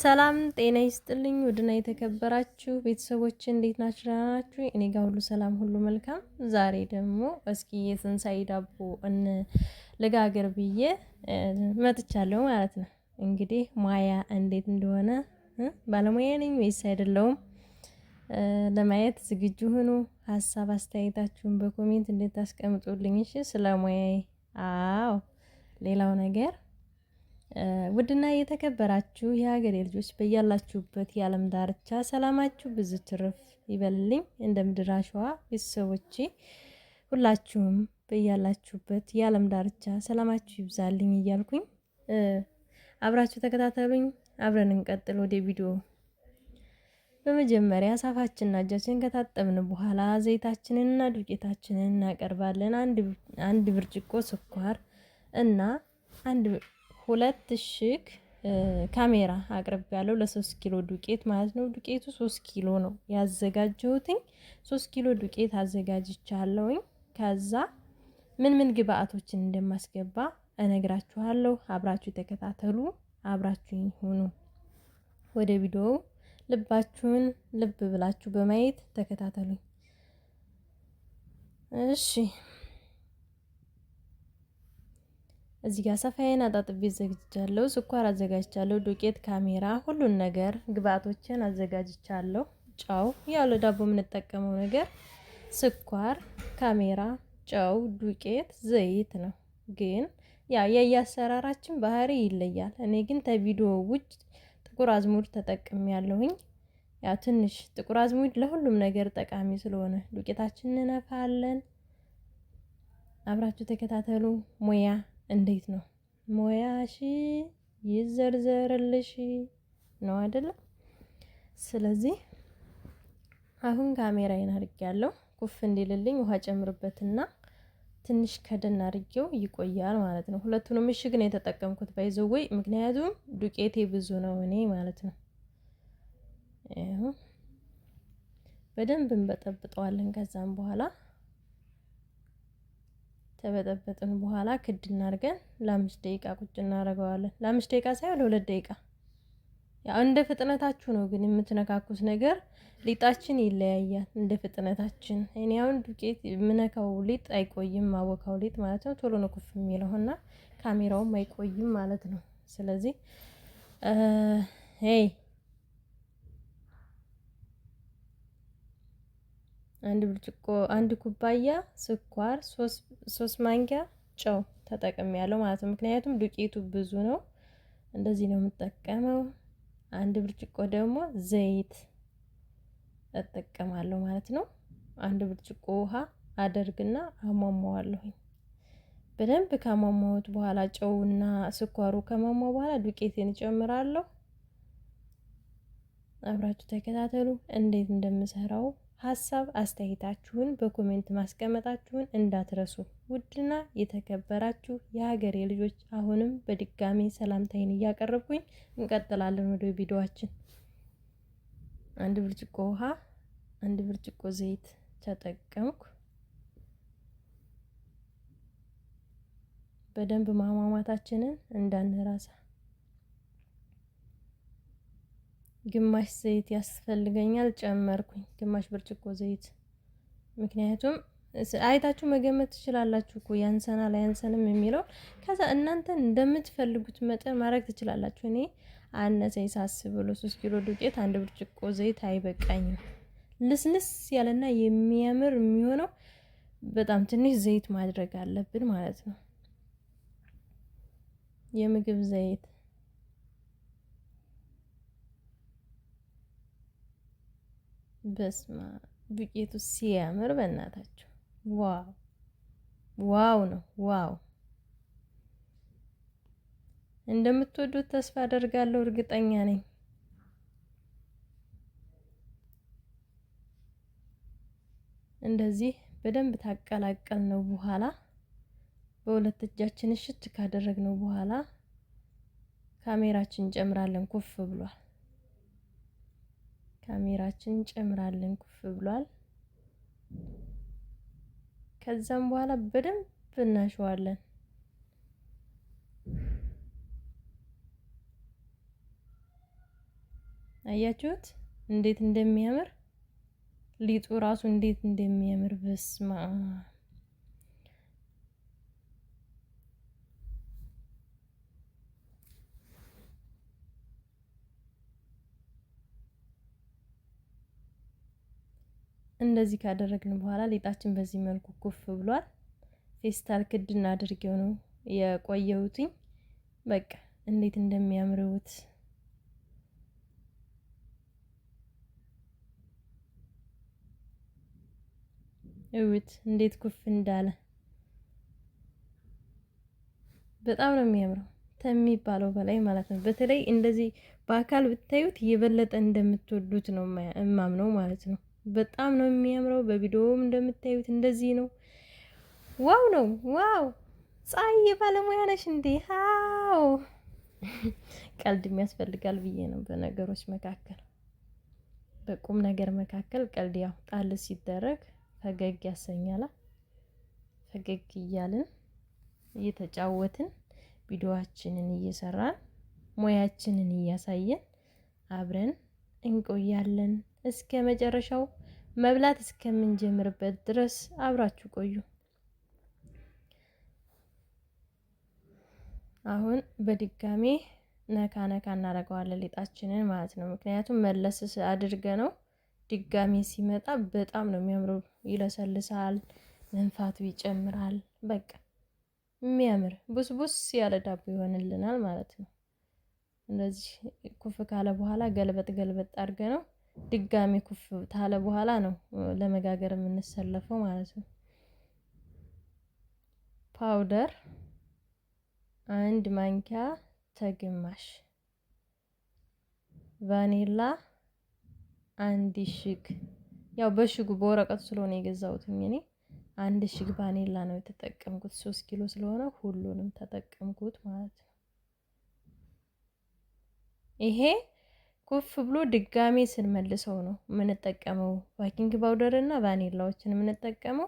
ሰላም ጤና ይስጥልኝ ውድና የተከበራችሁ ቤተሰቦች እንዴት ናችሁ? ደህና ናችሁ? እኔ ጋር ሁሉ ሰላም ሁሉ መልካም። ዛሬ ደግሞ እስኪ የትንሳኤ ዳቦ ልጋግር ብዬ መጥቻለሁ ማለት ነው። እንግዲህ ሙያ እንዴት እንደሆነ ባለሙያ ነኝ ወይስ አይደለሁም ለማየት ዝግጁ ሁኑ። ሀሳብ አስተያየታችሁን በኮሜንት እንድታስቀምጡልኝ እሺ። ስለ ሙያዬ ሌላው ነገር ውድና የተከበራችሁ የሀገሬ ልጆች በያላችሁበት የዓለም ዳርቻ ሰላማችሁ ብዙ ትርፍ ይበልልኝ። እንደ ምድር አሸዋ ቤተሰቦቼ ሁላችሁም በያላችሁበት የዓለም ዳርቻ ሰላማችሁ ይብዛልኝ እያልኩኝ አብራችሁ ተከታተሉኝ። አብረን እንቀጥል ወደ ቪዲዮ። በመጀመሪያ ሳፋችንና እጃችንን ከታጠብን በኋላ ዘይታችንንና ዱቄታችንን እናቀርባለን። አንድ ብርጭቆ ስኳር እና ሁለት እሽግ ካሜራ አቅርቤያለሁ ለ3 ኪሎ ዱቄት ማለት ነው። ዱቄቱ 3 ኪሎ ነው ያዘጋጀሁትኝ። 3 ኪሎ ዱቄት አዘጋጅቻለሁኝ። ከዛ ምን ግብአቶችን እንደማስገባ እነግራችኋለሁ። አብራችሁ ተከታተሉ፣ አብራችሁኝ ሁኑ። ወደ ቪዲዮው ልባችሁን ልብ ብላችሁ በማየት ተከታተሉኝ እሺ። እዚህ ጋር ሰፋዬን አጣጥቤ አዘጋጅቻለሁ። ስኳር አዘጋጅቻለሁ። ዱቄት፣ ካሜራ፣ ሁሉን ነገር ግብአቶችን አዘጋጅቻለሁ። ጨው፣ ያው ለዳቦ የምንጠቀመው ነገር ስኳር፣ ካሜራ፣ ጨው፣ ዱቄት፣ ዘይት ነው። ግን የየአሰራራችን ባህሪ ይለያል። እኔ ግን ከቪዲዮ ውጭ ጥቁር አዝሙድ ተጠቅሜያለሁኝ። ያው ትንሽ ጥቁር አዝሙድ ለሁሉም ነገር ጠቃሚ ስለሆነ ዱቄታችንን እንነፋለን። አብራችሁ ተከታተሉ። ሙያ እንዴት ነው? ሙያሽ ይዘርዘርልሽ ነው አይደለም? ስለዚህ አሁን ካሜራዬን አድርጌያለሁ። ኩፍ እንዲልልኝ ውሃ ጨምርበትና ትንሽ ከደን አድርጌው ይቆያል ማለት ነው። ሁለቱንም እሽግ ነው የተጠቀምኩት ባይዘወይ፣ ምክንያቱም ዱቄቴ ብዙ ነው እኔ ማለት ነው። በደንብ እንበጠብጠዋለን። ከዛም በኋላ ተበጠበጥን በኋላ ክድ እናድርገን ለ5 ደቂቃ ቁጭ እናደርገዋለን። ለ5 ደቂቃ ሳይሆን ለ2 ደቂቃ። ያው እንደ ፍጥነታችሁ ነው ግን የምትነካኩት ነገር ሊጣችን ይለያያል እንደ ፍጥነታችን። እኔ አሁን ዱቄት የምነካው ሊጥ አይቆይም፣ ማቦካው ሊጥ ማለት ነው። ቶሎ ነው ኩፍ የሚለውና ካሜራውም አይቆይም ማለት ነው። ስለዚህ አንድ ኩባያ ስኳር፣ 3 ማንኪያ ጨው ተጠቅሜያለሁ ማለት ነው። ምክንያቱም ዱቄቱ ብዙ ነው። እንደዚህ ነው የምጠቀመው። አንድ ብርጭቆ ደግሞ ዘይት እጠቀማለሁ ማለት ነው። አንድ ብርጭቆ ውሃ አደርግና አሟሟዋለሁ። በደንብ ካሟሟሁት በኋላ ጨውና ስኳሩ ከሟሟ በኋላ ዱቄቴን እጨምራለሁ። አብራችሁ ተከታተሉ እንዴት እንደምሰራው። ሀሳብ አስተያየታችሁን በኮሜንት ማስቀመጣችሁን እንዳትረሱ። ውድና የተከበራችሁ የሀገሬ ልጆች አሁንም በድጋሚ ሰላምታዬን እያቀረብኩኝ እንቀጥላለን ወደ ቪዲዮአችን። አንድ ብርጭቆ ውሃ፣ አንድ ብርጭቆ ዘይት ተጠቀምኩ። በደንብ ማሟሟታችንን እንዳንረሳ። ግማሽ ዘይት ያስፈልገኛል ጨመርኩኝ፣ ግማሽ ብርጭቆ ዘይት። ምክንያቱም አይታችሁ መገመት ትችላላችሁ እኮ ያንሰናል አያንሰንም የሚለው። ከዛ እናንተ እንደምትፈልጉት መጠን ማድረግ ትችላላችሁ። እኔ አነሰኝ ሳስብ ብሎ 3 ኪሎ ዱቄት 1 ብርጭቆ ዘይት አይበቃኝም። ልስልስ ያለና የሚያምር የሚሆነው በጣም ትንሽ ዘይት ማድረግ አለብን ማለት ነው። የምግብ ዘይት በስማ ዱቄቱ ሲያምር በእናታችሁ ዋው ነው። ዋው እንደምትወዱት ተስፋ አደርጋለሁ፣ እርግጠኛ ነኝ። እንደዚህ በደንብ ታቀላቀልነው በኋላ በሁለት እጃችን እሽት ካደረግነው በኋላ ካሜራችን እንጨምራለን። ኩፍ ብሏል። ካሜራችን እንጨምራለን። ኩፍ ብሏል። ከዛም በኋላ በደንብ እናሸዋለን። አያችሁት እንዴት እንደሚያምር ሊጡ ራሱ እንዴት እንደሚያምር በስማ እንደዚህ ካደረግን በኋላ ሊጣችን በዚህ መልኩ ኩፍ ብሏል። ፌስታል ክድ እናድርገው ነው የቆየሁትኝ። በቃ እንዴት እንደሚያምሩት እውት እንዴት ኩፍ እንዳለ በጣም ነው የሚያምረው ከሚባለው በላይ ማለት ነው። በተለይ እንደዚህ በአካል ብታዩት የበለጠ እንደምትወዱት ነው እማምነው ማለት ነው። በጣም ነው የሚያምረው። በቪዲዮውም እንደምታዩት እንደዚህ ነው። ዋው ነው ዋው። ፀሐይ ባለሙያ ነሽ እንዴ? አዎ ቀልድ የሚያስፈልጋል ብዬ ነው። በነገሮች መካከል በቁም ነገር መካከል ቀልድ ያው ጣል ሲደረግ ፈገግ ያሰኛል። ፈገግ እያልን እየተጫወትን ቪዲዮአችንን እየሰራን ሙያችንን እያሳየን አብረን እንቆያለን እስከ መጨረሻው መብላት እስከምንጀምርበት ድረስ አብራችሁ ቆዩ። አሁን በድጋሜ ነካ ነካ እናደርገዋለን ሊጣችንን ማለት ነው። ምክንያቱም መለስ አድርገ ነው ድጋሜ ሲመጣ በጣም ነው የሚያምረው። ይለሰልሳል፣ መንፋቱ ይጨምራል። በቃ የሚያምር ቡስቡስ ያለ ዳቦ ይሆንልናል ማለት ነው። እንደዚህ ኩፍ ካለ በኋላ ገልበጥ ገልበጥ አድርገ ነው ድጋሜ ኩፍ ካለ በኋላ ነው ለመጋገር የምንሰለፈው ማለት ነው። ፓውደር 1 ማንኪያ ተግማሽ፣ ቫኒላ 1 እሽግ። ያው በሽጉ በወረቀቱ ስለሆነ የገዛሁት እኔ 1 እሽግ ቫኒላ ነው የተጠቀምኩት። 3 ኪሎ ስለሆነ ሁሉንም ተጠቀምኩት ማለት ነው። ይሄ ኩፍ ብሎ ድጋሜ ስንመልሰው ነው የምንጠቀመው። ቤኪንግ ፓውደር እና ቫኒላዎችን የምንጠቀመው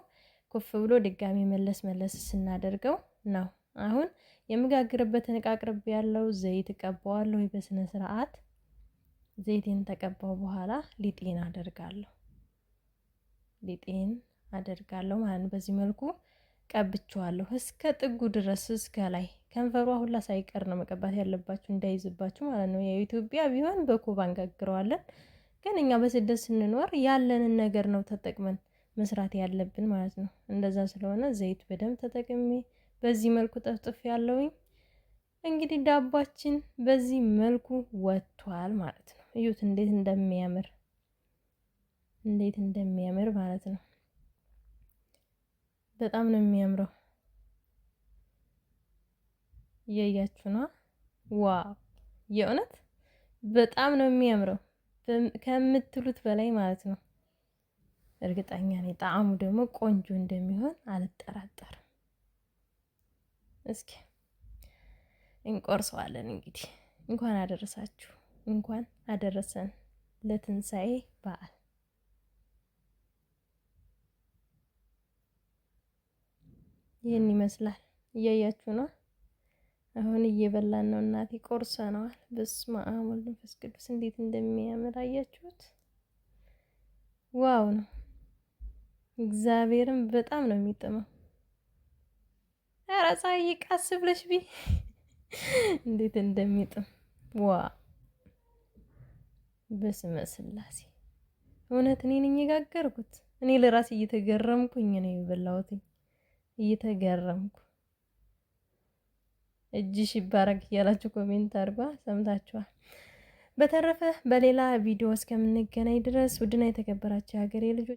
ኩፍ ብሎ ድጋሜ መለስ መለስ ስናደርገው ነው። አሁን የምጋግርበትን እቃ አቅርቤ ያለው ዘይት እቀባዋለሁ በስነ ስርዓት። ዘይቴን ተቀባው በኋላ ሊጤን አደርጋለሁ ማለት ነው። በዚህ መልኩ ቀብቼዋለሁ እስከ ጥጉ ድረስ እስከ ላይ ከንፈሯ ሁላ ሳይቀር ነው መቀባት ያለባችሁ እንዳይዝባችሁ ማለት ነው። የኢትዮጵያ ቢሆን በኮባ እንጋግረዋለን፣ ግን እኛ በስደት ስንኖር ያለንን ነገር ነው ተጠቅመን መስራት ያለብን ማለት ነው። እንደዛ ስለሆነ ዘይት በደንብ ተጠቅሜ በዚህ መልኩ ጠፍጥፍ ያለውኝ። እንግዲህ ዳባችን በዚህ መልኩ ወጥቷል ማለት ነው። እዩት እንዴት እንደሚያምር ማለት ነው። በጣም ነው የሚያምረው። እያያችሁ ነው። ዋው የእውነት በጣም ነው የሚያምረው ከምትሉት በላይ ማለት ነው። እርግጠኛ ነኝ ጣዕሙ ደግሞ ቆንጆ እንደሚሆን አልጠራጠርም። እስኪ እንቆርሰዋለን። እንግዲህ እንኳን አደረሳችሁ፣ እንኳን አደረሰን ለትንሳኤ በዓል። ይህን ይመስላል። እያያችሁ ነው። አሁን እየበላን ነው። እናቴ ቆርሰነዋል። በስመ አብ ወወልድ ወመንፈስ ቅዱስ እንዴት እንደሚያምር አያችሁት? ዋው ነው። እግዚአብሔርን በጣም ነው የሚጥመው። ኧረ ፀሐይ ቃስ ብለሽ ቢ እንዴት እንደሚጥም ዋ! በስመ ስላሴ እውነት እኔ ነኝ የጋገርኩት። እኔ ለራሴ እየተገረምኩኝ ነው የበላሁት። እየተገረምኩ እጅሽ ይባረክ እያላችሁ ኮሜንት አድርጓ። ሰምታችኋል። በተረፈ በሌላ ቪዲዮ እስከምንገናኝ ድረስ ውድና የተከበራችሁ የሀገሬ ልጆች